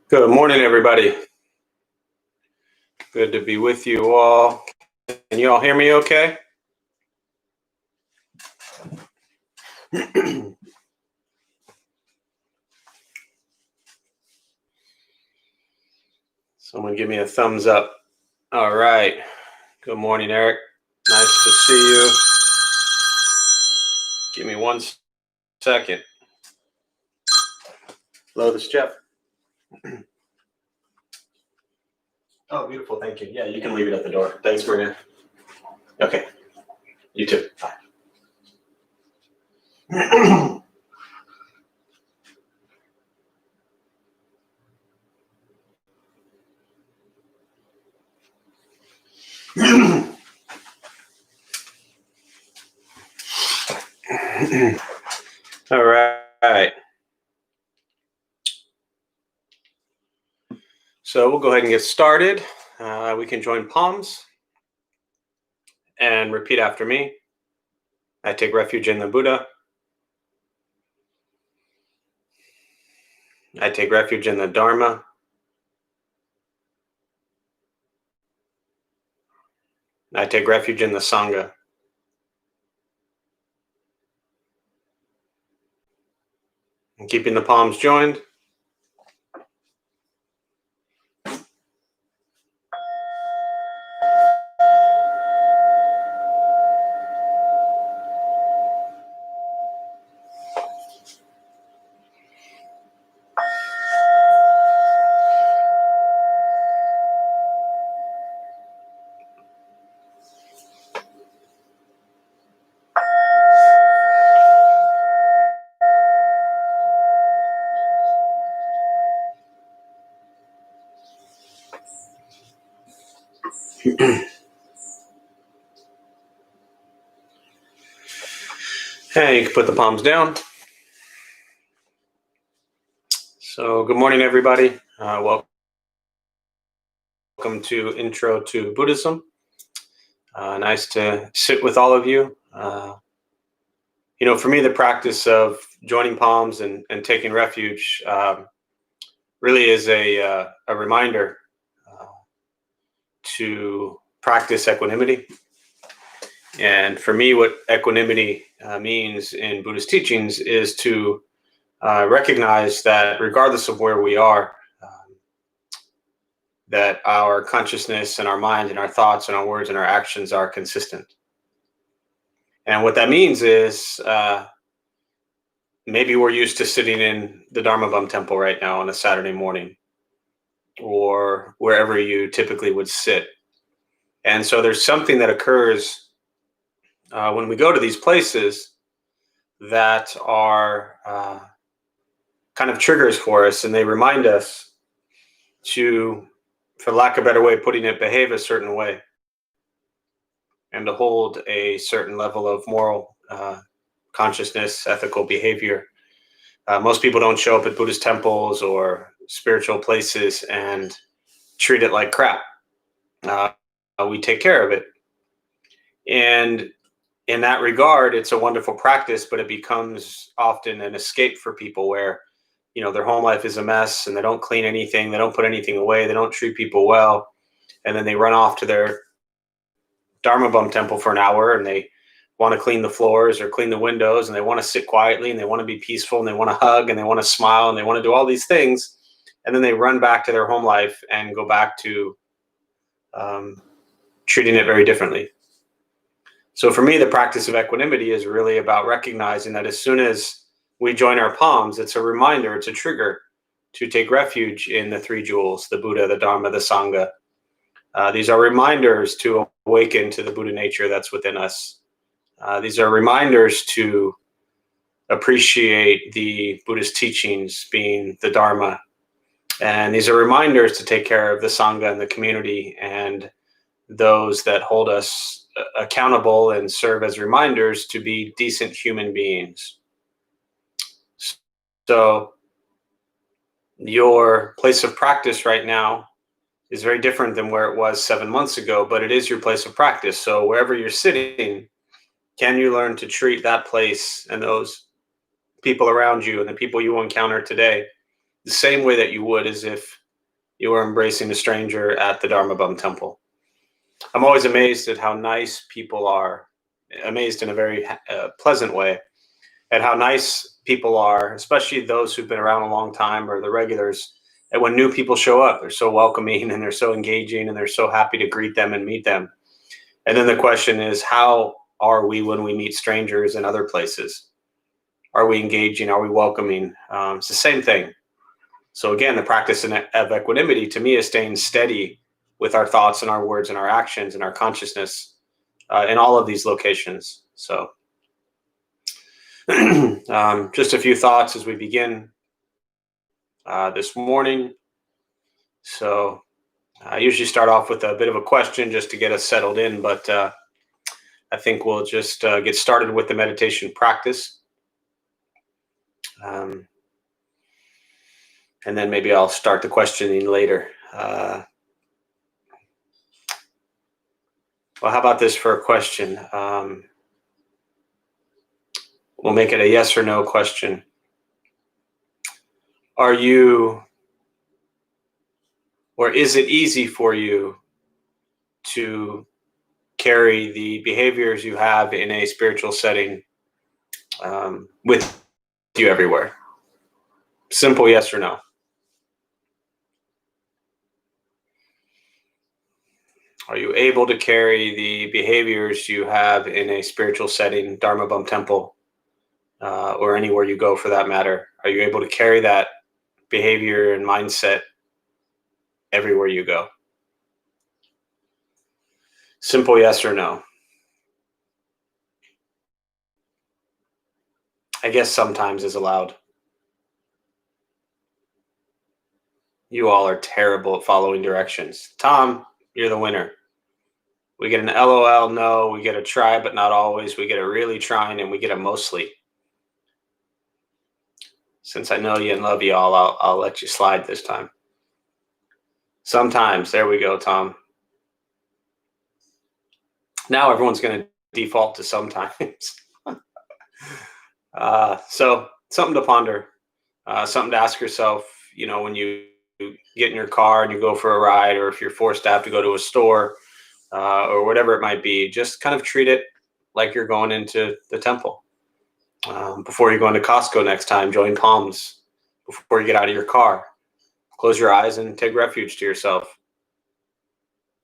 Good morning, everybody. Good to be with you all. Can you all hear me okay? Someone give me a thumbs up. All right. Good morning, Eric. Nice to see you. Give me 1 second. Hello, this is Jeff. Oh, beautiful. Thank you. Yeah, you can leave it at the door. Thanks, Maria. Okay. You too. Bye. All right. So we'll go ahead and get started. We can join palms and repeat after me. I take refuge in the Buddha. I take refuge in the Dharma. I take refuge in the Sangha. And keeping the palms joined. Okay, you can put the palms down. So good morning, everybody. Welcome to Intro to Buddhism. Nice to sit with all of you. For me, the practice of joining palms and taking refuge really is a reminder to practice equanimity. And for me, what equanimity means in Buddhist teachings is to recognize that regardless of where we are, that our consciousness and our mind and our thoughts and our words and our actions are consistent. And what that means is maybe we're used to sitting in the Dharma Bum temple right now on a Saturday morning or wherever you typically would sit. And so there's something that occurs when we go to these places that are kind of triggers for us, and they remind us to, for lack of a better way of putting it, behave a certain way and to hold a certain level of moral consciousness, ethical behavior. Most people don't show up at Buddhist temples or spiritual places and treat it like crap. We take care of it. And in that regard, it's a wonderful practice, but it becomes often an escape for people where, their home life is a mess and they don't clean anything. They don't put anything away. They don't treat people well. And then they run off to their Dharma Bum temple for an hour and they want to clean the floors or clean the windows and they want to sit quietly and they want to be peaceful and they want to hug and they want to smile and they want to do all these things. And then they run back to their home life and go back to treating it very differently. So for me, the practice of equanimity is really about recognizing that as soon as we join our palms, it's a reminder, it's a trigger to take refuge in the three jewels, the Buddha, the Dharma, the Sangha. These are reminders to awaken to the Buddha nature that's within us. These are reminders to appreciate the Buddhist teachings being the Dharma. And these are reminders to take care of the Sangha and the community and those that hold us accountable and serve as reminders to be decent human beings. So your place of practice right now is very different than where it was 7 months ago, but it is your place of practice. So wherever you're sitting, can you learn to treat that place and those people around you and the people you will encounter today the same way that you would as if you were embracing a stranger at the Dharma Bum Temple. I'm always amazed at how nice people are, amazed in a very pleasant way at how nice people are, especially those who've been around a long time or the regulars. And when new people show up, they're so welcoming and they're so engaging and they're so happy to greet them and meet them. And then the question is, how are we when we meet strangers in other places? Are we engaging? Are we welcoming? It's the same thing. So again, the practice of equanimity to me is staying steady with our thoughts and our words and our actions and our consciousness in all of these locations. So just a few thoughts as we begin this morning. So I usually start off with a bit of a question just to get us settled in, but I think we'll just get started with the meditation practice. And then maybe I'll start the questioning later. Well, how about this for a question? We'll make it a yes or no question. Are you, or is it easy for you to carry the behaviors you have in a spiritual setting with you everywhere? Simple yes or no. Are you able to carry the behaviors you have in a spiritual setting, Dharma Bum Temple, or anywhere you go for that matter? Are you able to carry that behavior and mindset everywhere you go? Simple yes or no. I guess sometimes is allowed. You all are terrible at following directions. Tom, you're the winner. We get an LOL, no. We get a try, but not always. We get a really trying, and we get a mostly. Since I know you and love you all, I'll let you slide this time. Sometimes. There we go, Tom. Now everyone's going to default to sometimes. So something to ponder, something to ask yourself, when you get in your car and you go for a ride, or if you're forced to have to go to a store or whatever it might be, just kind of treat it like you're going into the temple. Before you go into Costco next time, join palms. Before you get out of your car, close your eyes and take refuge to yourself.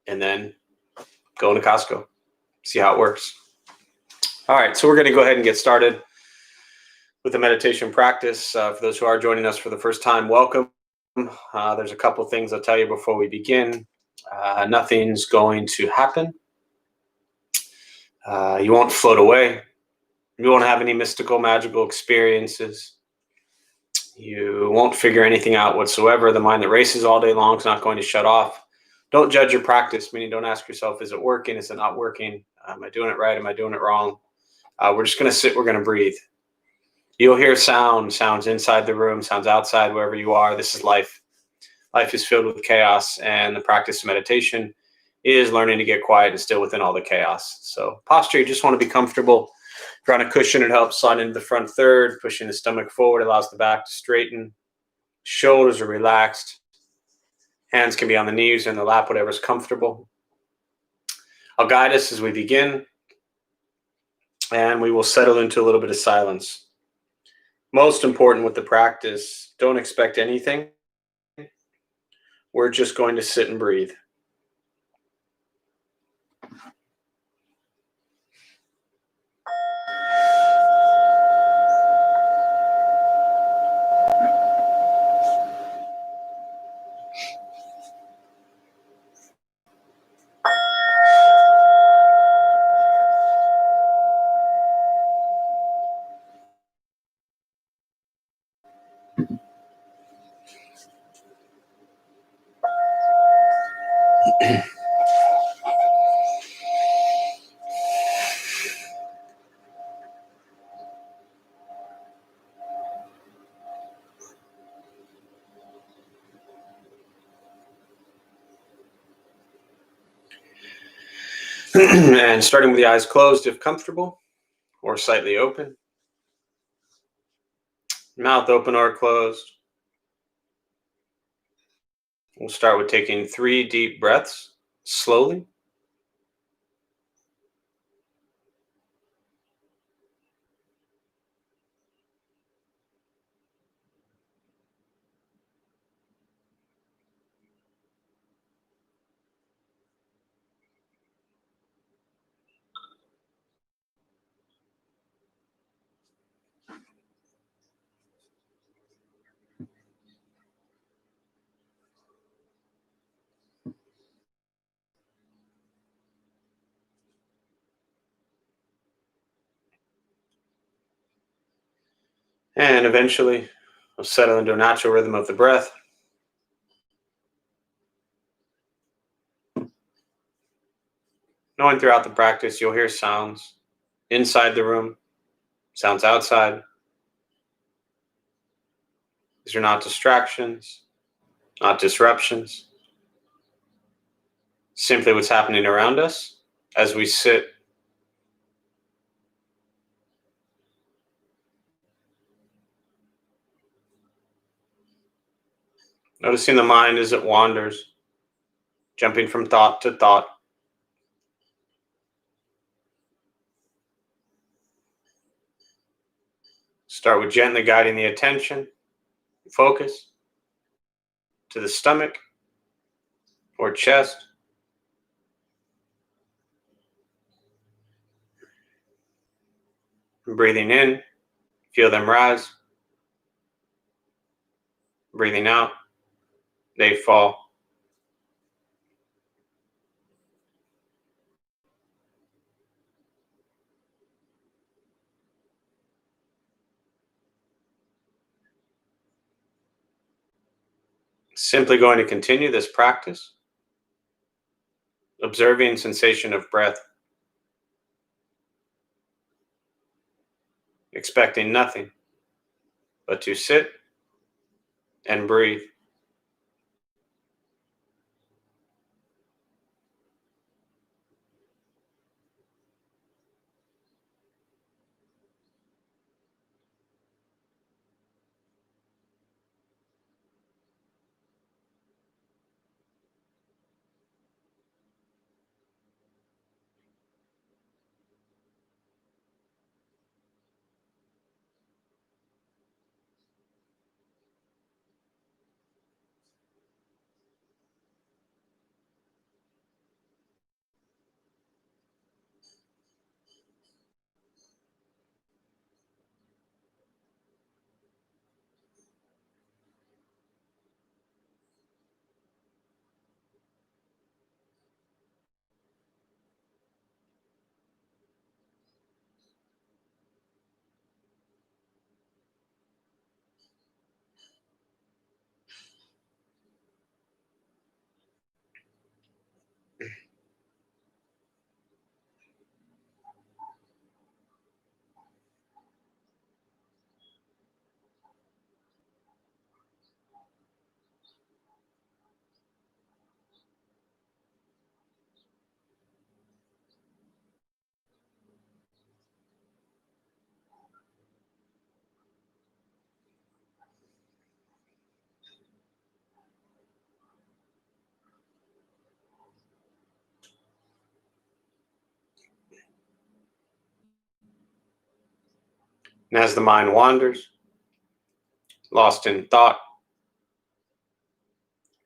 And then go into Costco. See how it works. All right, so we're going to go ahead and get started with the meditation practice. For those who are joining us for the first time, welcome. There's a couple things I'll tell you before we begin. Nothing's going to happen. You won't float away. You won't have any mystical, magical experiences. You won't figure anything out whatsoever. The mind that races all day long is not going to shut off. Don't judge your practice, meaning don't ask yourself, is it working? Is it not working? Am I doing it right? Am I doing it wrong? We're just going to sit. We're going to breathe. You'll hear sounds inside the room, sounds outside, wherever you are. This is life. Life is filled with chaos, and the practice of meditation is learning to get quiet and still within all the chaos. So posture, you just want to be comfortable. If you're on a cushion, it helps slide into the front third. Pushing the stomach forward allows the back to straighten. Shoulders are relaxed. Hands can be on the knees or in the lap, whatever's comfortable. I'll guide us as we begin, and we will settle into a little bit of silence. Most important with the practice, don't expect anything. We're just going to sit and breathe. And starting with the eyes closed if comfortable, or slightly open. Mouth open or closed. We'll start with taking 3 deep breaths slowly. And eventually, we'll settle into a natural rhythm of the breath. Knowing throughout the practice, you'll hear sounds inside the room, sounds outside. These are not distractions, not disruptions, simply what's happening around us as we sit. Noticing the mind as it wanders, jumping from thought to thought. Start with gently guiding the attention, focus to the stomach or chest. Breathing in, feel them rise. Breathing out, they fall. Simply going to continue this practice, observing sensation of breath, expecting nothing but to sit and breathe. And as the mind wanders, lost in thought,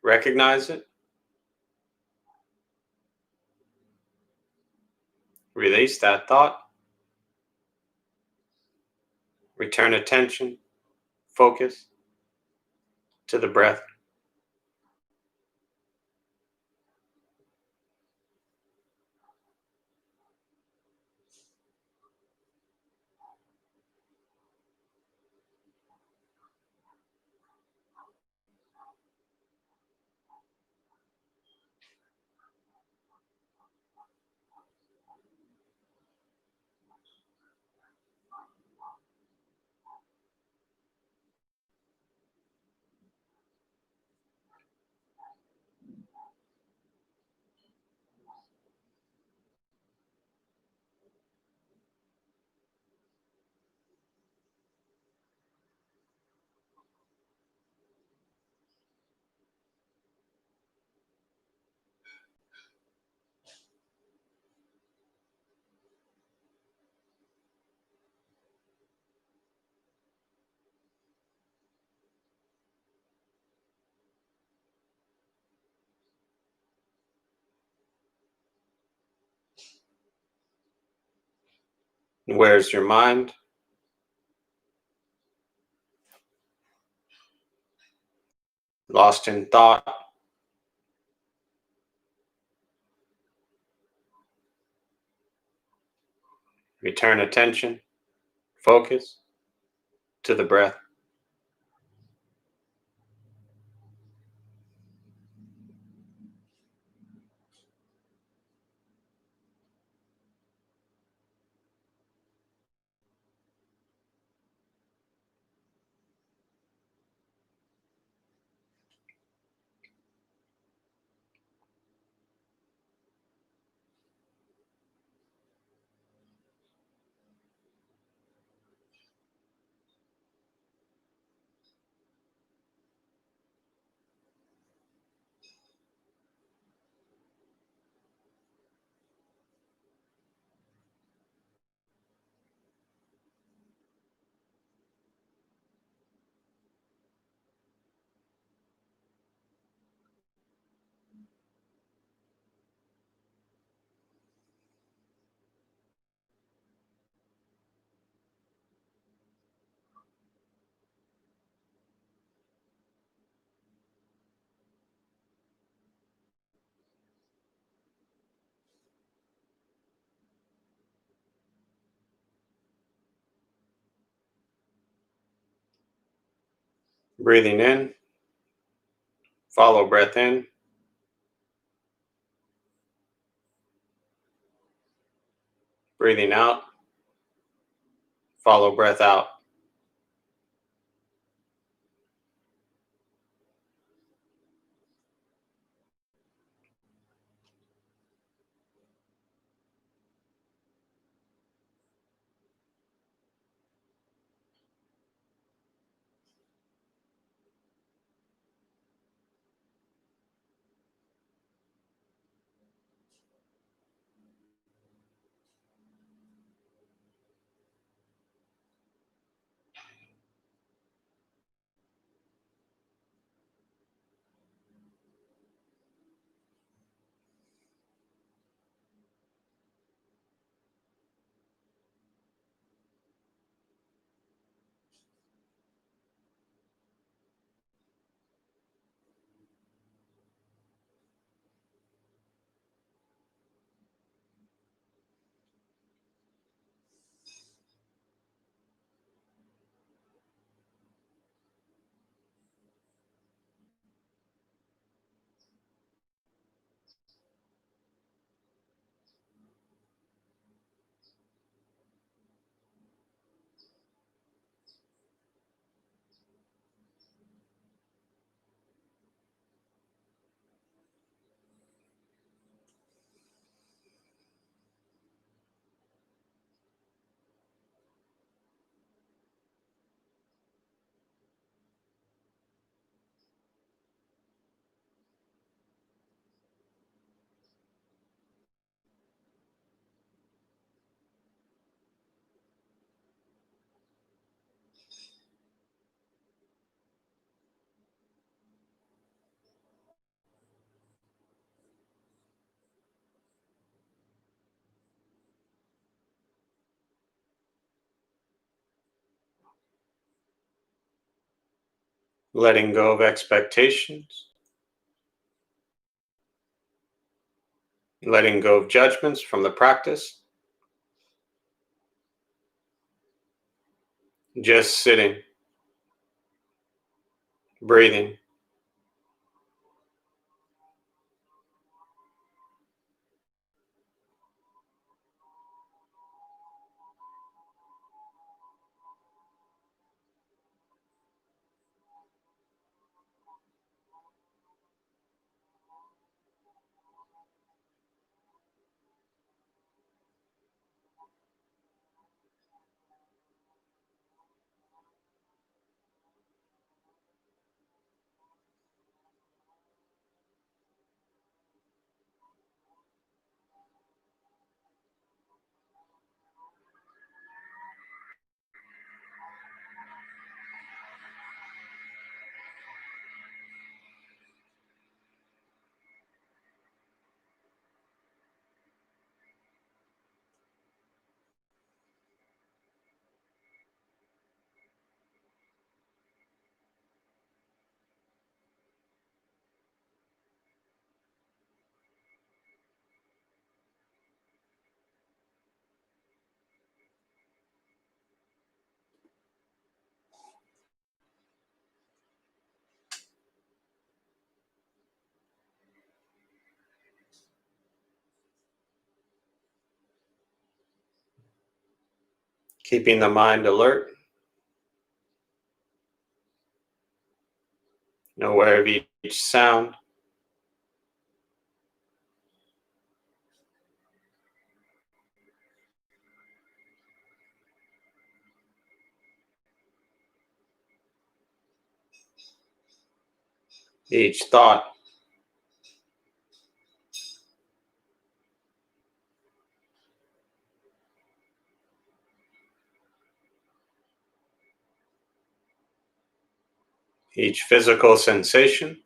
recognize it, release that thought, return attention, focus to the breath. Where's your mind? Lost in thought? Return attention, focus to the breath. Breathing in, follow breath in. Breathing out, follow breath out. Letting go of expectations, letting go of judgments from the practice, just sitting, breathing. keeping the mind alert, aware of each sound, each thought, each physical sensation,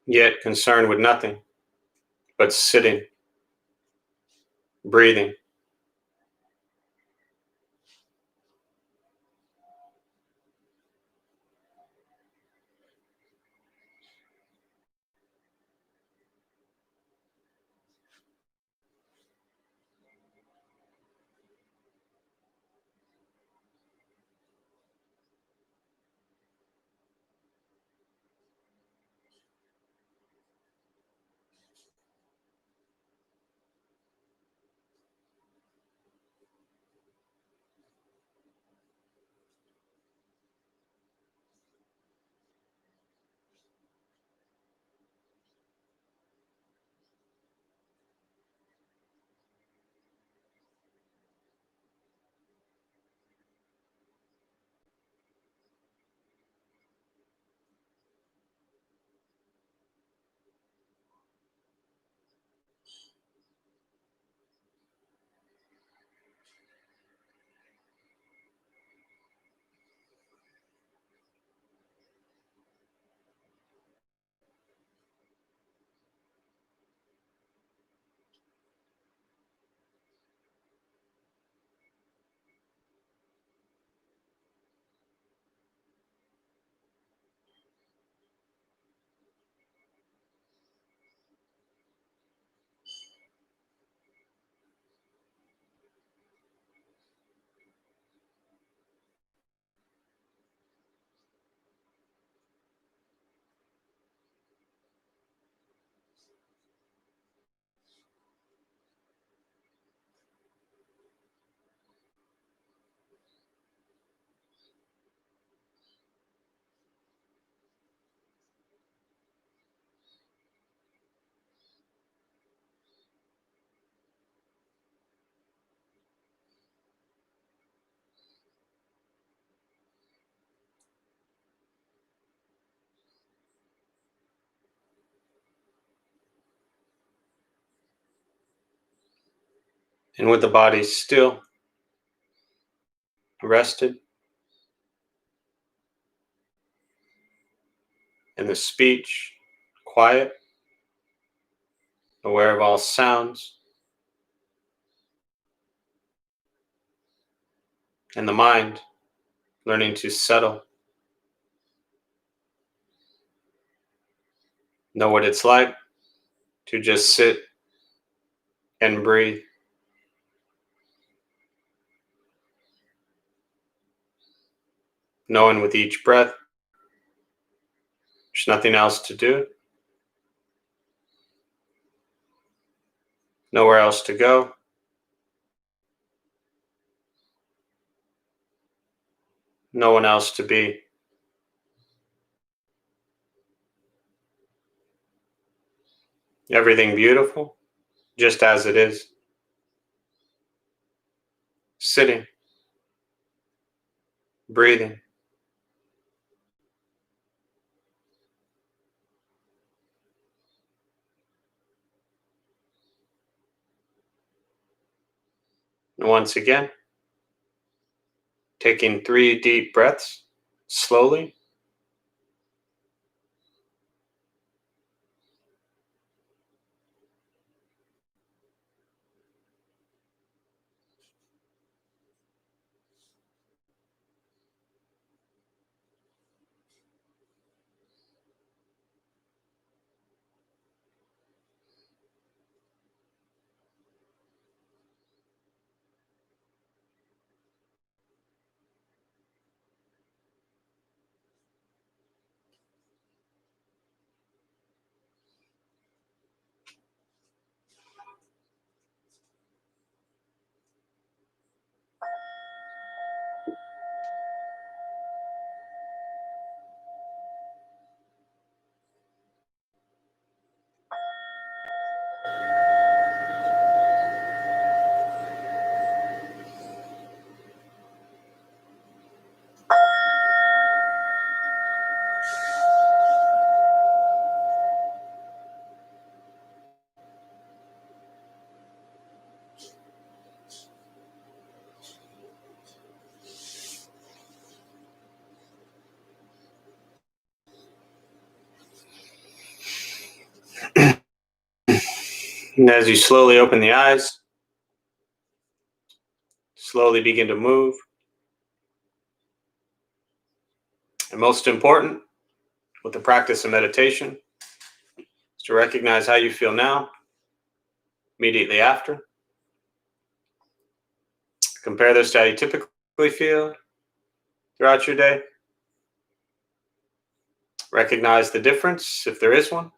yet concerned with nothing but sitting, breathing. And with the body still, rested, and the speech quiet, aware of all sounds, and the mind learning to settle, know what it's like to just sit and breathe, knowing with each breath there's nothing else to do, nowhere else to go, no one else to be. Everything beautiful, just as it is, sitting, breathing. And once again, taking 3 deep breaths slowly, And as you slowly open the eyes, slowly begin to move. And most important, with the practice of meditation, is to recognize how you feel now, immediately after. Compare this to how you typically feel throughout your day. Recognize the difference, if there is one.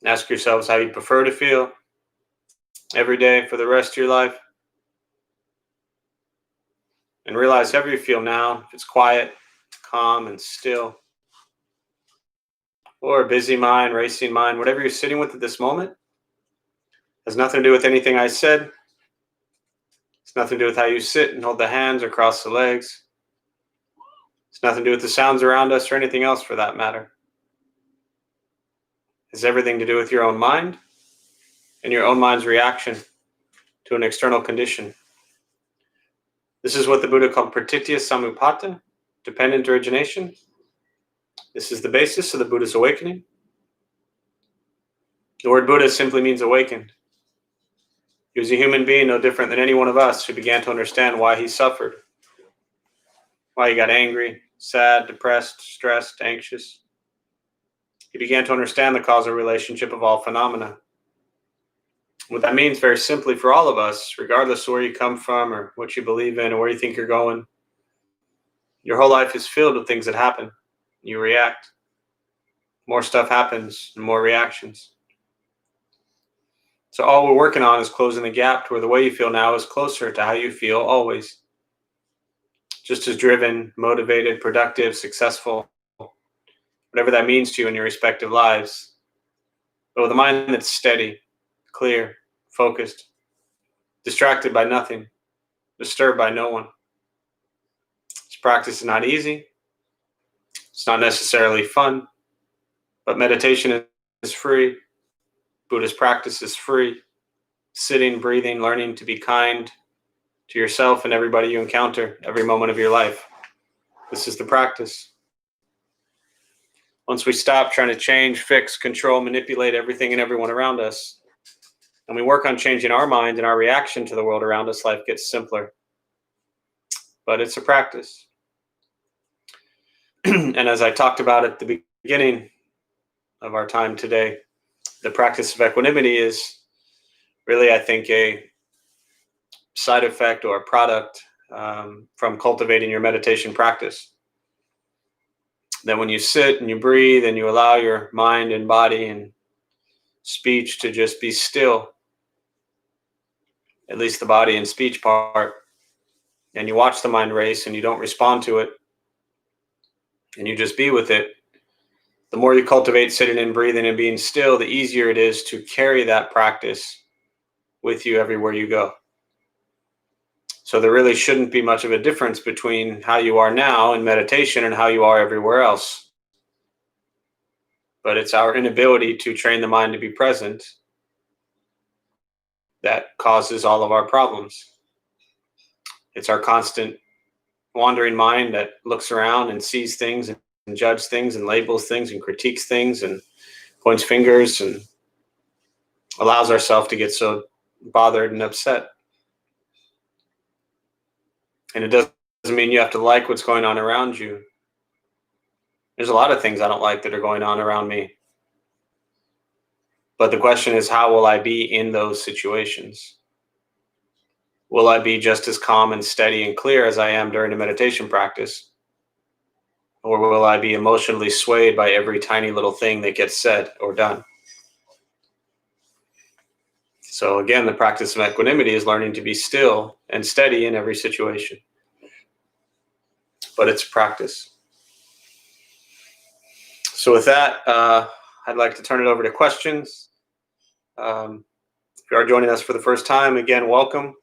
Ask yourselves how you prefer to feel every day for the rest of your life. And realize however you feel now, if it's quiet, calm, and still, or a busy mind, racing mind, whatever you're sitting with at this moment, has nothing to do with anything I said. It's nothing to do with how you sit and hold the hands or cross the legs. It's nothing to do with the sounds around us or anything else for that matter. It's everything to do with your own mind and your own mind's reaction to an external condition. This is what the Buddha called pratitya samuppada, dependent origination. This is the basis of the Buddha's awakening. The word Buddha simply means awakened. He was a human being no different than any one of us who began to understand why he suffered, why he got angry, sad, depressed, stressed, anxious. He began to understand the causal relationship of all phenomena. What that means very simply for all of us, regardless of where you come from or what you believe in or where you think you're going, your whole life is filled with things that happen. You react. More stuff happens and more reactions. So all we're working on is closing the gap to where the way you feel now is closer to how you feel always. Just as driven, motivated, productive, successful, whatever that means to you in your respective lives. But with a mind that's steady, clear, focused, distracted by nothing, disturbed by no one. This practice is not easy. It's not necessarily fun, but meditation is free. Buddhist practice is free. Sitting, breathing, learning to be kind to yourself and everybody you encounter every moment of your life. This is the practice. Once we stop trying to change, fix, control, manipulate everything and everyone around us, and we work on changing our mind and our reaction to the world around us, life gets simpler. But it's a practice. And as I talked about at the beginning of our time today, the practice of equanimity is really, I think, a side effect or a product from cultivating your meditation practice. That when you sit and you breathe and you allow your mind and body and speech to just be still, at least the body and speech part, and you watch the mind race and you don't respond to it, and you just be with it, the more you cultivate sitting and breathing and being still, the easier it is to carry that practice with you everywhere you go. So there really shouldn't be much of a difference between how you are now in meditation and how you are everywhere else. But it's our inability to train the mind to be present that causes all of our problems. It's our constant wandering mind that looks around and sees things and judges things and labels things and critiques things and points fingers and allows ourselves to get so bothered and upset. And it doesn't mean you have to like what's going on around you. There's a lot of things I don't like that are going on around me. But the question is, how will I be in those situations? Will I be just as calm and steady and clear as I am during a meditation practice? Or will I be emotionally swayed by every tiny little thing that gets said or done? So again, the practice of equanimity is learning to be still and steady in every situation. But it's a practice. So with that, I'd like to turn it over to questions. If you are joining us for the first time, again, welcome.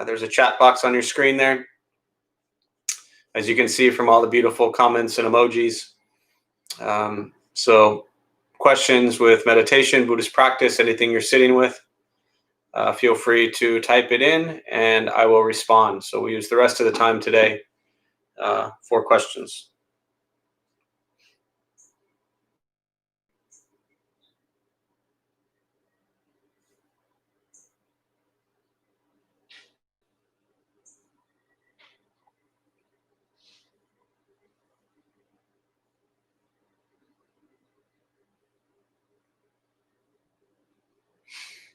There's a chat box on your screen there. As you can see from all the beautiful comments and emojis. So questions with meditation, Buddhist practice, anything you're sitting with, feel free to type it in and I will respond. So we use the rest of the time today for questions.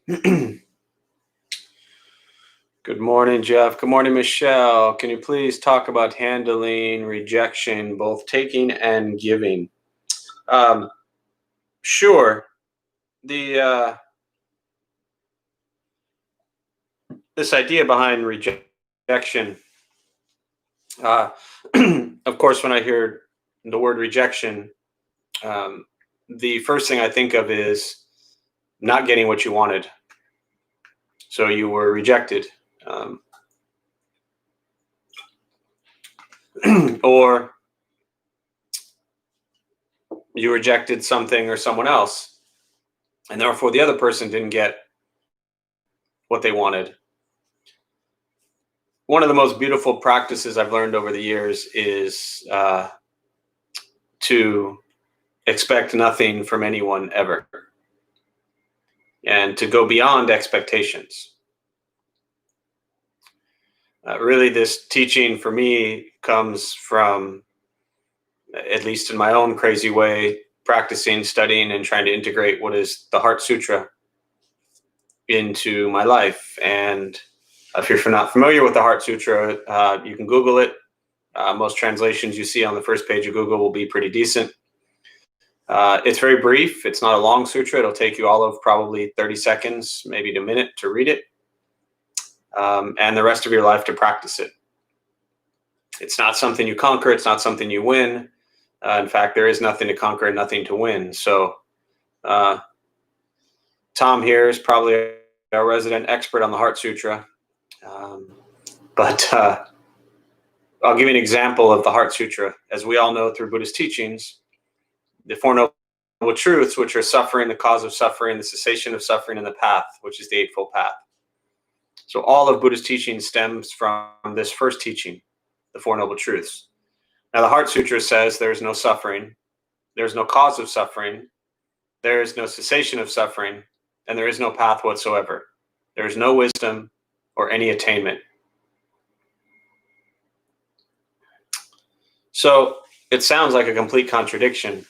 Good morning, Jeff. Good morning, Michelle. Can you please talk about handling rejection, both taking and giving? Sure. The this idea behind rejection. Uh, of course, when I hear the word rejection, um, the first thing I think of is not getting what you wanted. So you were rejected, or you rejected something or someone else, and therefore the other person didn't get what they wanted. One of the most beautiful practices I've learned over the years is to expect nothing from anyone ever, and to go beyond expectations. Really, this teaching for me comes from, at least in my own crazy way, practicing, studying, and trying to integrate what is the Heart Sutra into my life. And if you're not familiar with the Heart Sutra, you can Google it. Most translations you see on the first page of Google will be pretty decent. It's very brief. It's not a long sutra. It'll take you all of probably 30 seconds, maybe a minute to read it, and the rest of your life to practice it. It's not something you conquer. It's not something you win. In fact, there is nothing to conquer and nothing to win. So Tom here is probably our resident expert on the Heart Sutra. But I'll give you an example of the Heart Sutra. As we all know through Buddhist teachings, the Four Noble Truths, which are suffering, the cause of suffering, the cessation of suffering, and the path, which is the Eightfold Path. So all of Buddhist teaching stems from this first teaching, the Four Noble Truths. Now, the Heart Sutra says there is no suffering, there is no cause of suffering, there is no cessation of suffering, and there is no path whatsoever. There is no wisdom or any attainment. So it sounds like a complete contradiction.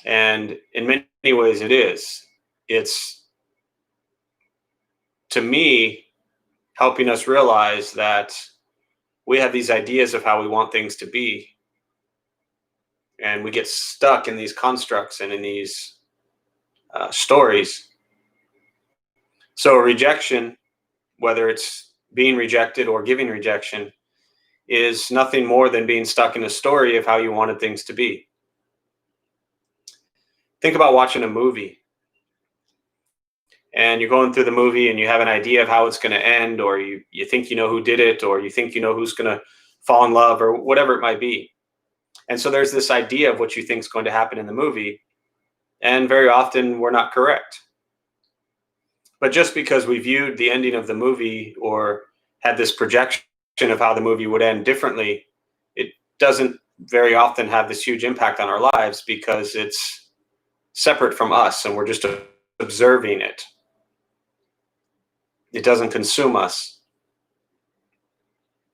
And in many ways it is. It's, to me, helping us realize that we have these ideas of how we want things to be. And we get stuck in these constructs and in these stories. So rejection, whether it's being rejected or giving rejection, is nothing more than being stuck in a story of how you wanted things to be. Think about watching a movie. And you're going through the movie and you have an idea of how it's going to end, or you think you know who did it, or you think you know who's going to fall in love, or whatever it might be. And so there's this idea of what you think is going to happen in the movie. And very often we're not correct. But just because we viewed the ending of the movie or had this projection of how the movie would end differently, it doesn't very often have this huge impact on our lives, because it's separate from us and we're just observing it. It doesn't consume us.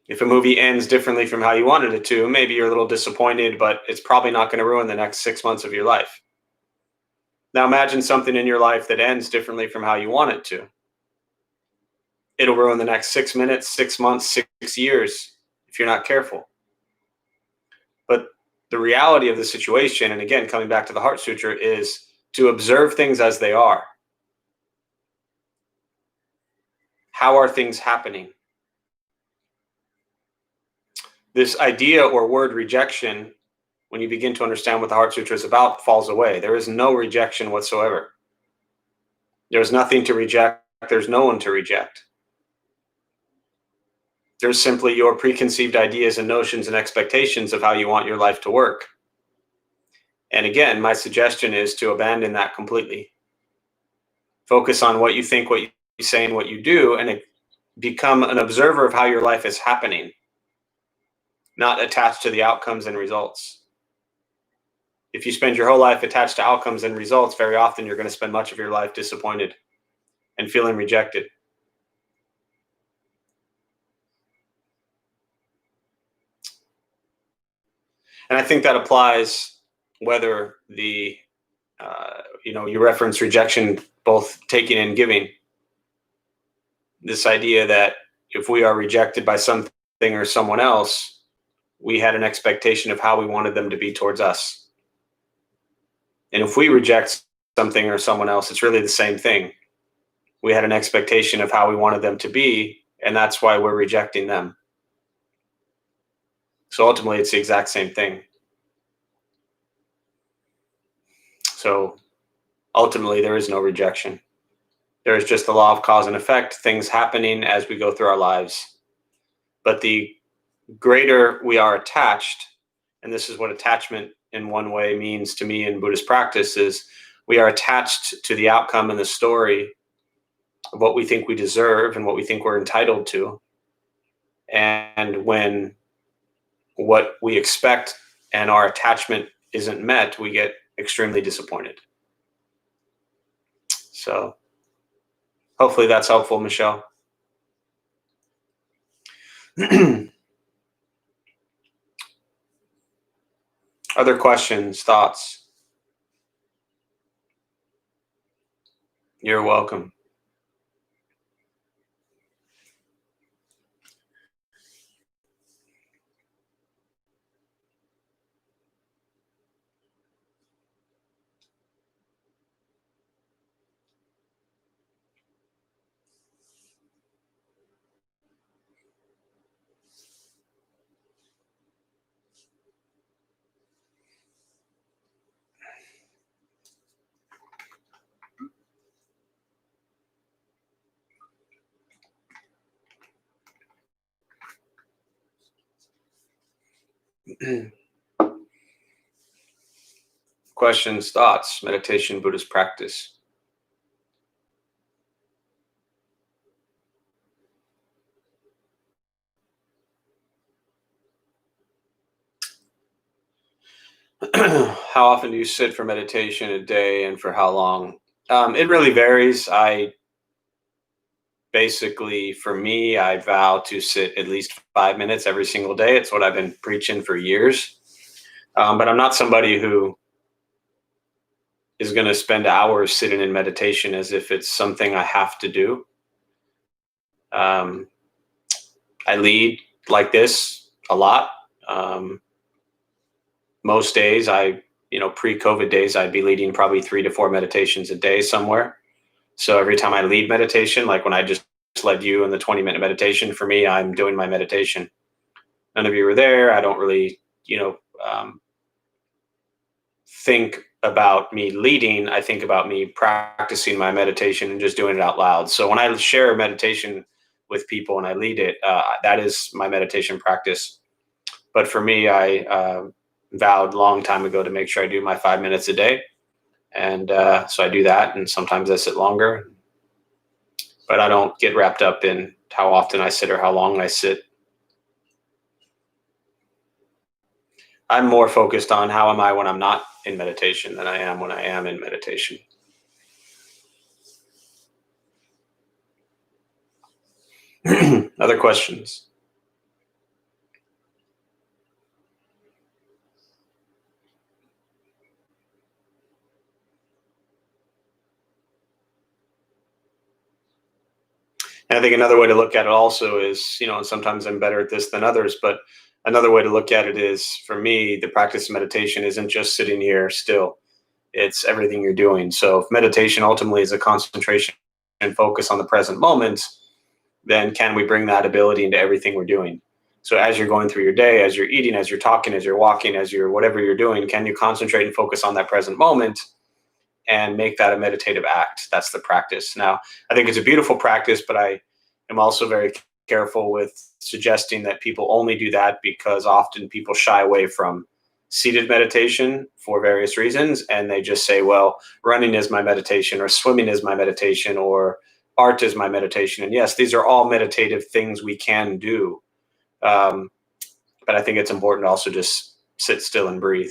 If a movie ends differently from how you wanted it to, maybe you're a little disappointed, but it's probably not going to ruin the next 6 months of your life. Now imagine something in your life that ends differently from how you want it to. It'll ruin the next 6 minutes, 6 months, 6 years if you're not careful. But the reality of the situation, and again, coming back to the Heart Sutra, is to observe things as they are. How are things happening? This idea or word rejection, when you begin to understand what the Heart Sutra is about, falls away. There is no rejection whatsoever. There's nothing to reject. There's no one to reject. There's simply your preconceived ideas and notions and expectations of how you want your life to work. And again, my suggestion is to abandon that completely. Focus on what you think, what you say, and what you do, and become an observer of how your life is happening, not attached to the outcomes and results. If you spend your whole life attached to outcomes and results, very often you're going to spend much of your life disappointed and feeling rejected. And I think that applies whether you reference rejection, both taking and giving. this idea that if we are rejected by something or someone else, we had an expectation of how we wanted them to be towards us. And if we reject something or someone else, it's really the same thing. We had an expectation of how we wanted them to be, and that's why we're rejecting them. So ultimately, it's the exact same thing. So ultimately, there is no rejection. There is just the law of cause and effect, things happening as we go through our lives. But the greater we are attached, and this is what attachment in one way means to me in Buddhist practice, is we are attached to the outcome and the story of what we think we deserve and what we think we're entitled to. And when what we expect and our attachment isn't met, we get extremely disappointed. So hopefully that's helpful, Michelle. Other questions, thoughts? You're welcome. Questions, thoughts, meditation, Buddhist practice. How often do you sit for meditation a day, and for how long? It really varies. For me, I vow to sit at least 5 minutes every single day. It's what I've been preaching for years. But I'm not somebody who is going to spend hours sitting in meditation as if it's something I have to do. I lead like this a lot. Most days, pre-COVID days, I'd be leading probably 3 to 4 meditations a day somewhere. So every time I lead meditation, like when I just led you in the 20-minute meditation, for me, I'm doing my meditation. None of you were there. I don't really, think about me leading. I think about me practicing my meditation and just doing it out loud. So when I share a meditation with people and I lead it, that is my meditation practice. But for me, I vowed a long time ago to make sure I do my 5 minutes a day. And so I do that. And sometimes I sit longer. But I don't get wrapped up in how often I sit or how long I sit. I'm more focused on how am I when I'm not in meditation than I am when I am in meditation. Other questions? And I think another way to look at it also is, and sometimes I'm better at this than others, but another way to look at it is, for me, the practice of meditation isn't just sitting here still. It's everything you're doing. So if meditation ultimately is a concentration and focus on the present moment, then can we bring that ability into everything we're doing? So as you're going through your day, as you're eating, as you're talking, as you're walking, as you're whatever you're doing, can you concentrate and focus on that present moment and make that a meditative act? That's the practice. Now, I think it's a beautiful practice, but I am also very careful with suggesting that people only do that because often people shy away from seated meditation for various reasons. And they just say, well, running is my meditation, or swimming is my meditation, or art is my meditation. And yes, these are all meditative things we can do. But I think it's important to also just sit still and breathe.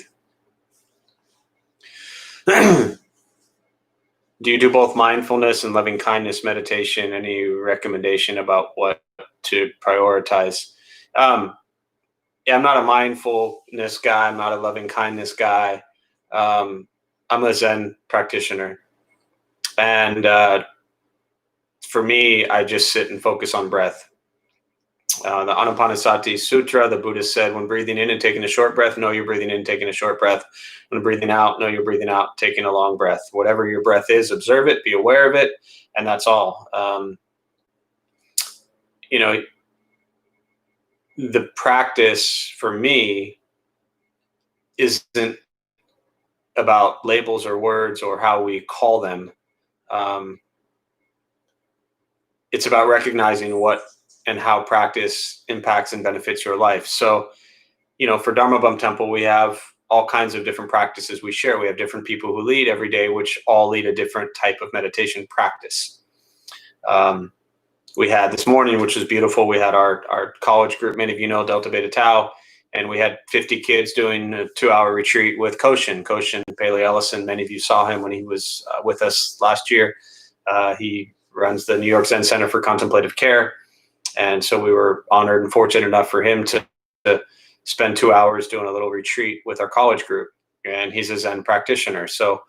Do you do both mindfulness and loving kindness meditation? Any recommendation about what to prioritize? Yeah, I'm not a mindfulness guy. I'm not a loving kindness guy. I'm a Zen practitioner. And for me, I just sit and focus on breath. The Anapanasati Sutra, the Buddha said, when breathing in and taking a short breath, know you're breathing in, taking a short breath. When breathing out, know you're breathing out, taking a long breath. Whatever your breath is, observe it, be aware of it, and that's all. You know, the practice for me isn't about labels or words or how we call them. It's about recognizing what and how practice impacts and benefits your life. So, for Dharma Bum Temple, we have all kinds of different practices we share. We have different people who lead every day, which all lead a different type of meditation practice. We had this morning, which was beautiful. We had our college group, many of you know Delta Beta Tau, and we had 50 kids doing a 2-hour retreat with Koshin Paley Ellison. Many of you saw him when he was with us last year. He runs the New York Zen Center for Contemplative Care. And so we were honored and fortunate enough for him to spend 2 hours doing a little retreat with our college group. And he's a Zen practitioner. So,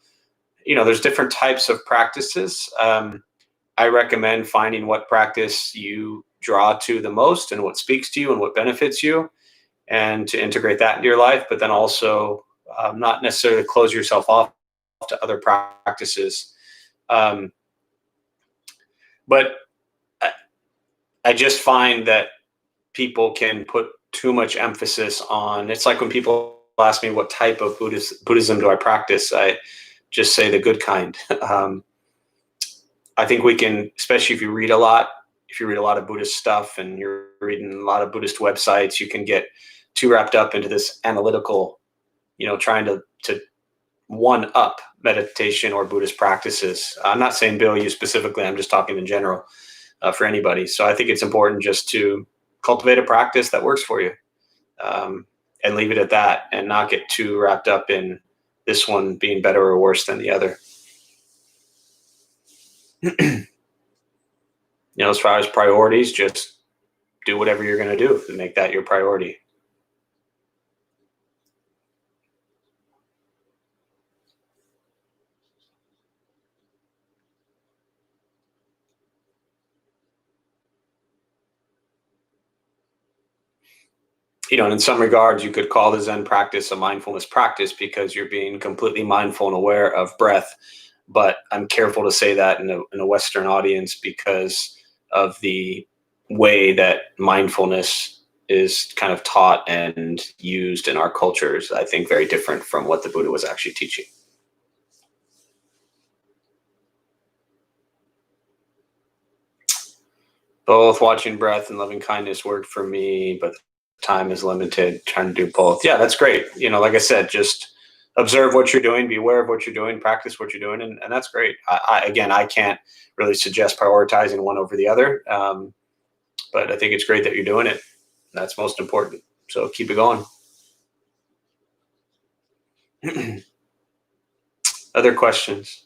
there's different types of practices. I recommend finding what practice you draw to the most and what speaks to you and what benefits you, and to integrate that into your life, but then also not necessarily close yourself off to other practices. But I just find that people can put too much emphasis on, it's like when people ask me what type of Buddhism do I practice, I just say the good kind. I think we can, especially if you read a lot of Buddhist stuff and you're reading a lot of Buddhist websites, you can get too wrapped up into this analytical, trying to one up meditation or Buddhist practices. I'm not saying Bill, you specifically, I'm just talking in general for anybody. So I think it's important just to cultivate a practice that works for you, and leave it at that, and not get too wrapped up in this one being better or worse than the other. As far as priorities, just do whatever you're going to do to make that your priority. And in some regards, you could call the Zen practice a mindfulness practice because you're being completely mindful and aware of breath. But I'm careful to say that in a Western audience because of the way that mindfulness is kind of taught and used in our cultures. I think very different from what the Buddha was actually teaching. Both watching breath and loving kindness worked for me, but time is limited. Trying to do both. Yeah, that's great. Like I said, just observe what you're doing, be aware of what you're doing, practice what you're doing, and that's great. I can't really suggest prioritizing one over the other, but I think it's great that you're doing it. That's most important. So keep it going. Other questions?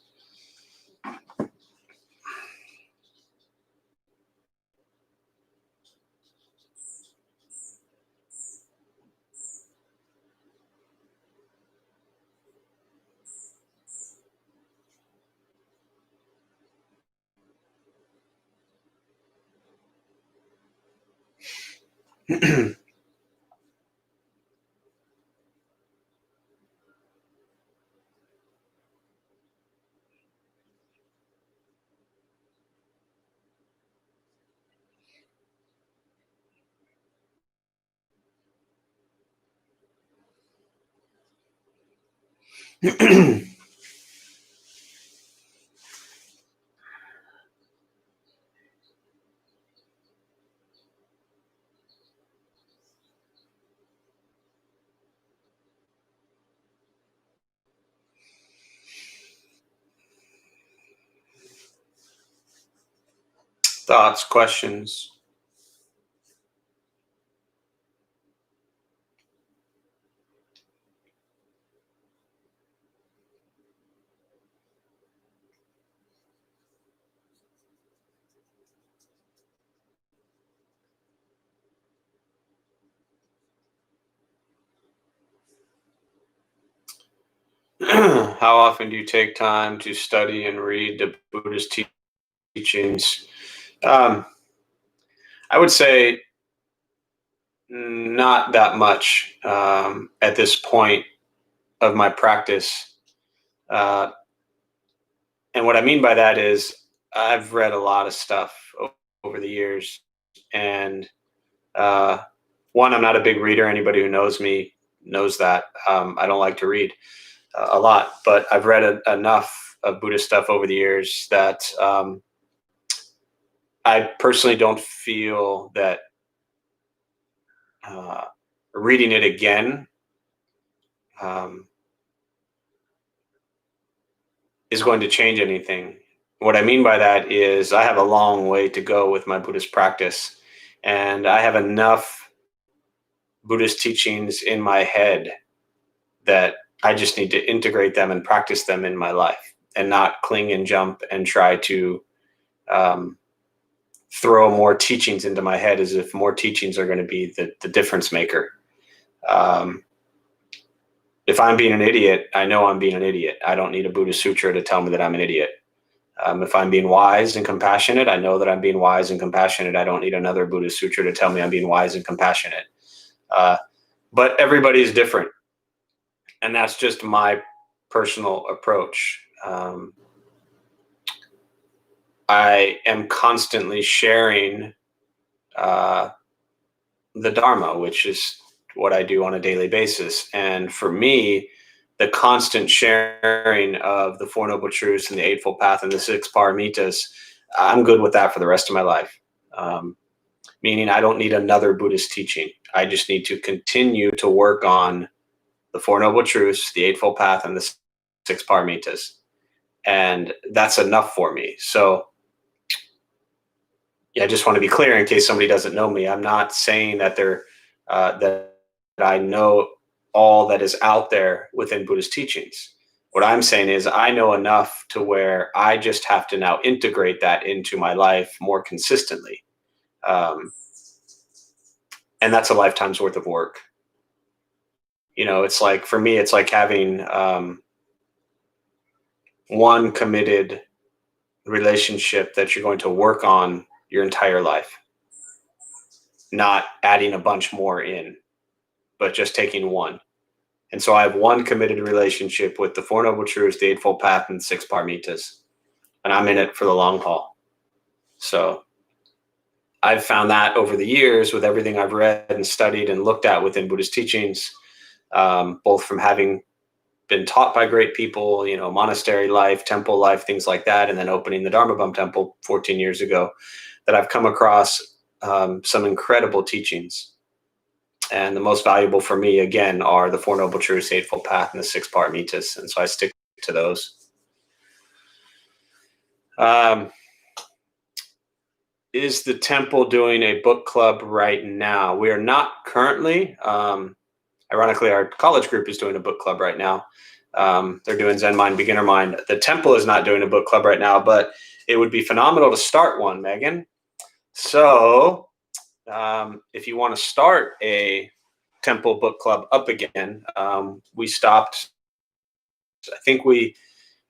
Thoughts, questions? How often do you take time to study and read the Buddhist teachings? Um, I would say not that much at this point of my practice. Uh, and what I mean by that is I've read a lot of stuff over the years. And uh, one, I'm not a big reader. Anybody who knows me knows that. I don't like to read a lot, but I've read enough of Buddhist stuff over the years that I personally don't feel that uh, reading it again um, is going to change anything. What I mean by that is I have a long way to go with my Buddhist practice, and I have enough Buddhist teachings in my head that I just need to integrate them and practice them in my life and not cling and jump and try to um, throw more teachings into my head as if more teachings are going to be the difference maker. Um, if I'm being an idiot, I know I'm being an idiot. I don't need a Buddhist sutra to tell me that I'm an idiot. If I'm being wise and compassionate, I know that I'm being wise and compassionate. I don't need another Buddhist sutra to tell me I'm being wise and compassionate. But everybody's different. And that's just my personal approach. I am constantly sharing the Dharma, which is what I do on a daily basis. And for me, the constant sharing of the Four Noble Truths and the Eightfold Path and the six paramitas, I'm good with that for the rest of my life. Meaning I don't need another Buddhist teaching. I just need to continue to work on the Four Noble Truths, the Eightfold Path, and the six paramitas. And that's enough for me. So yeah, I just want to be clear in case somebody doesn't know me. I'm not saying that that I know all that is out there within Buddhist teachings. What I'm saying is I know enough to where I just have to now integrate that into my life more consistently. And that's a lifetime's worth of work. You know, it's like, for me, it's like having one committed relationship that you're going to work on your entire life, not adding a bunch more in, but just taking one. And so I have one committed relationship with the Four Noble Truths, the Eightfold Path, and the six paramitas, and I'm in it for the long haul. So I've found that over the years with everything I've read and studied and looked at within Buddhist teachings, both from having been taught by great people, you know, monastery life, temple life, things like that, and then opening the Dharma Bum Temple 14 years ago, that I've come across some incredible teachings. And the most valuable for me, again, are the Four Noble Truths, the Eightfold Path, and the six paramitas. And so I stick to those. Is the temple doing a book club right now? We are not currently. Ironically, our college group is doing a book club right now. They're doing Zen Mind, Beginner Mind. The temple is not doing a book club right now, but it would be phenomenal to start one, Megan. So if you want to start a temple book club up again, we stopped. I'd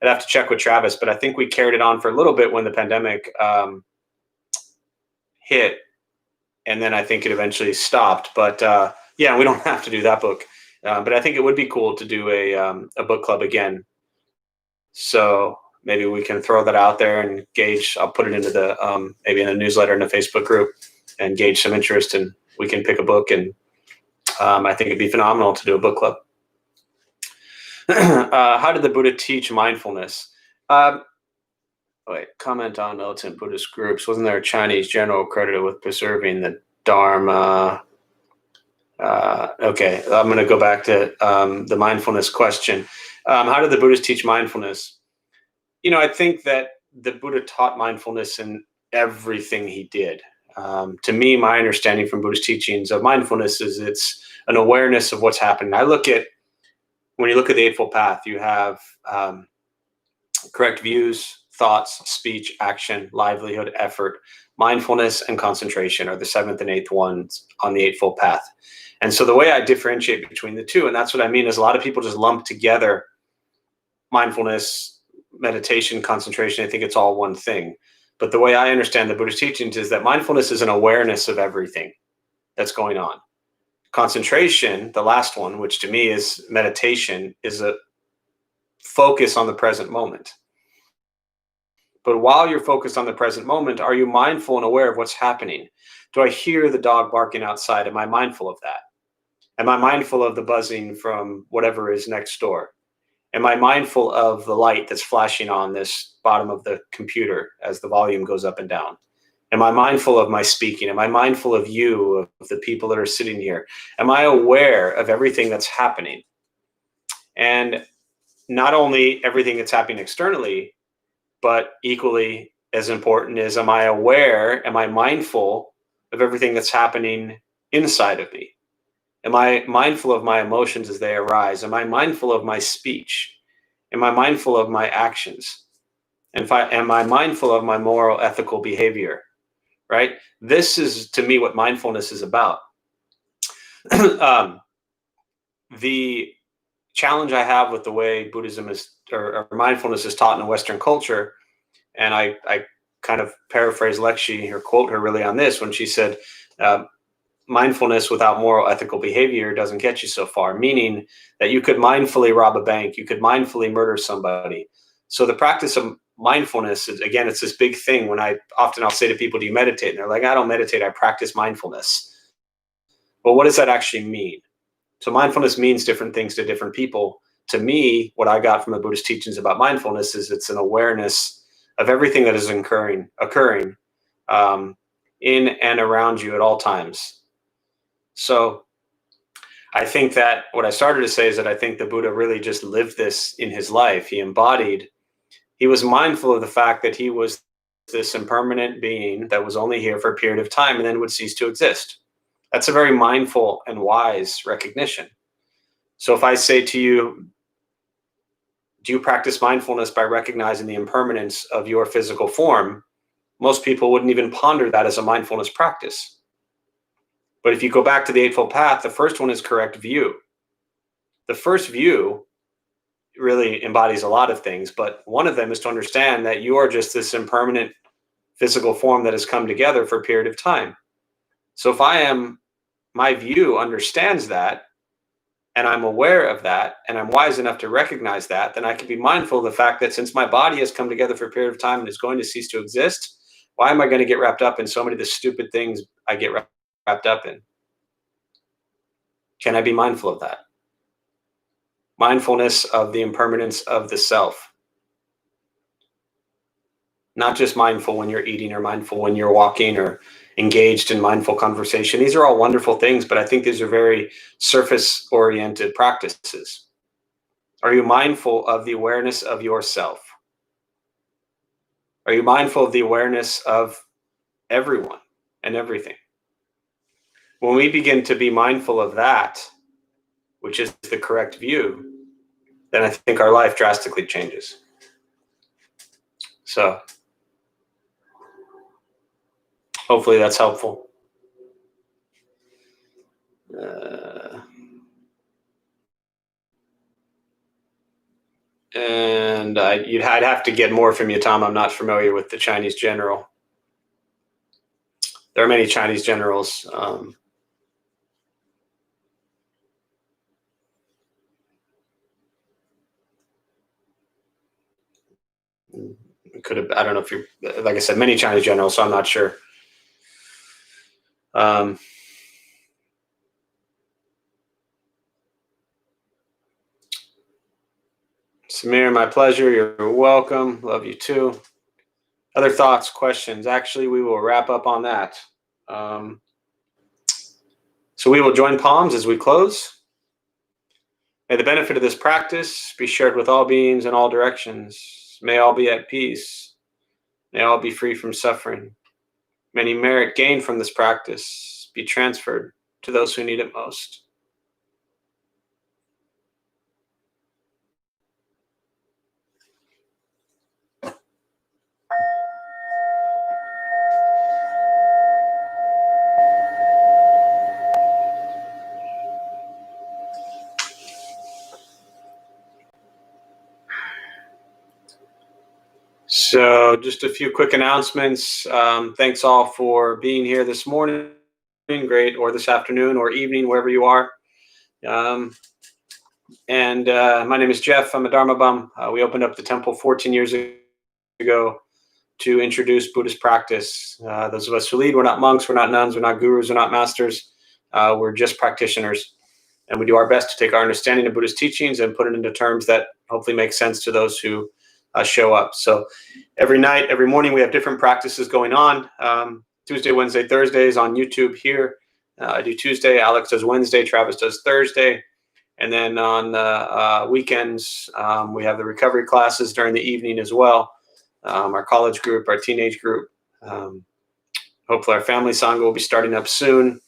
have to check with Travis, but I think we carried it on for a little bit when the pandemic hit, and then I think it eventually stopped. But yeah, we don't have to do that book. But I think it would be cool to do a book club again. So maybe we can throw that out there and gauge. I'll put it into the maybe in a newsletter in a Facebook group and gauge some interest, and we can pick a book. And I think it'd be phenomenal to do a book club. How did the Buddha teach mindfulness? Comment on militant Buddhist groups. Wasn't there a Chinese general credited with preserving the Dharma? Okay, I'm going to go back to the mindfulness question. How did the Buddhists teach mindfulness? You know, I think that the Buddha taught mindfulness in everything he did. To me, my understanding from Buddhist teachings of mindfulness is it's an awareness of what's happening. When you look at the Eightfold Path, you have correct views, thoughts, speech, action, livelihood, effort, mindfulness, and concentration are the seventh and eighth ones on the Eightfold Path. And so the way I differentiate between the two, and that's what I mean, is a lot of people just lump together mindfulness, meditation, concentration. I think it's all one thing. But the way I understand the Buddhist teachings is that mindfulness is an awareness of everything that's going on. Concentration, the last one, which to me is meditation, is a focus on the present moment. But while you're focused on the present moment, are you mindful and aware of what's happening? Do I hear the dog barking outside? Am I mindful of that? Am I mindful of the buzzing from whatever is next door? Am I mindful of the light that's flashing on this bottom of the computer as the volume goes up and down? Am I mindful of my speaking? Am I mindful of you, of the people that are sitting here? Am I aware of everything that's happening? And not only everything that's happening externally, but equally as important is, am I aware, am I mindful of everything that's happening inside of me? Am I mindful of my emotions as they arise? Am I mindful of my speech? Am I mindful of my actions? And am I mindful of my moral, ethical behavior? Right? This is, to me, what mindfulness is about. The challenge I have with the way Buddhism is, or mindfulness is taught in Western culture, and I kind of paraphrase Lexi or quote her really on this when she said, mindfulness without moral, ethical behavior doesn't get you so far, meaning that you could mindfully rob a bank, you could mindfully murder somebody. So the practice of mindfulness is, again, it's this big thing. When I'll say to people, do you meditate? And they're like, I don't meditate, I practice mindfulness. Well, what does that actually mean? So mindfulness means different things to different people. To me, what I got from the Buddhist teachings about mindfulness is it's an awareness of everything that is occurring in and around you at all times. So I think that what I started to say is that I think the Buddha really just lived this in his life. He was mindful of the fact that he was this impermanent being that was only here for a period of time and then would cease to exist. That's a very mindful and wise recognition. So if I say to you, do you practice mindfulness by recognizing the impermanence of your physical form? Most people wouldn't even ponder that as a mindfulness practice. But if you go back to the Eightfold Path, the first one is correct view. The first view really embodies a lot of things, but one of them is to understand that you are just this impermanent physical form that has come together for a period of time. So if my view understands that, and I'm aware of that, and I'm wise enough to recognize that, then I can be mindful of the fact that since my body has come together for a period of time and is going to cease to exist, why am I going to get wrapped up in so many of the stupid things I get wrapped up in? Can I be mindful of that? Mindfulness of the impermanence of the self. Not just mindful when you're eating or mindful when you're walking or engaged in mindful conversation. These are all wonderful things, but I think these are very surface-oriented practices. Are you mindful of the awareness of yourself? Are you mindful of the awareness of everyone and everything? When we begin to be mindful of that, which is the correct view, then I think our life drastically changes. So hopefully that's helpful. And I'd have to get more from you, Tom. I'm not familiar with the Chinese general. There are many Chinese generals. Could have, I don't know if you're, like I said, many Chinese generals, so I'm not sure. Samir, my pleasure. You're welcome. Love you too. Other thoughts, questions? Actually, we will wrap up on that. So we will join palms as we close. May the benefit of this practice be shared with all beings in all directions. May all be at peace. May all be free from suffering. May any merit gained from this practice be transferred to those who need it most. So, just a few quick announcements. Thanks all for being here this morning, great, or this afternoon or evening, wherever you are. Um, and My name is Jeff. I'm a Dharma bum. We opened up the temple 14 years ago to introduce Buddhist practice. Those of us who lead, we're not monks, we're not nuns, we're not gurus, we're not masters. We're just practitioners. And we do our best to take our understanding of Buddhist teachings and put it into terms that hopefully make sense to those who show up. So every night, every morning, we have different practices going on. Tuesday, Wednesday, Thursdays on YouTube here. I do Tuesday, Alex does Wednesday, Travis does Thursday. And then on weekends, we have the recovery classes during the evening as well. Our college group, our teenage group. Hopefully our family sangha will be starting up soon.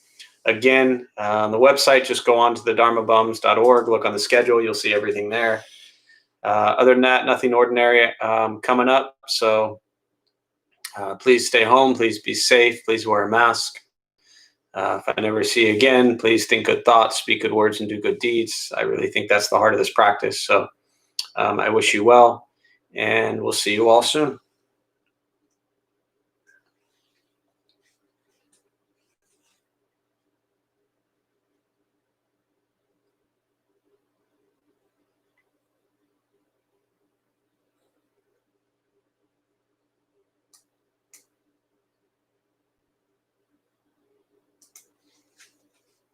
Again, on the website, just go on to the dharmabums.org, look on the schedule, you'll see everything there. Other than that, nothing ordinary coming up. So please stay home, please be safe, please wear a mask. If I never see you again, please think good thoughts, speak good words, and do good deeds. I really think that's the heart of this practice. So I wish you well, and we'll see you all soon.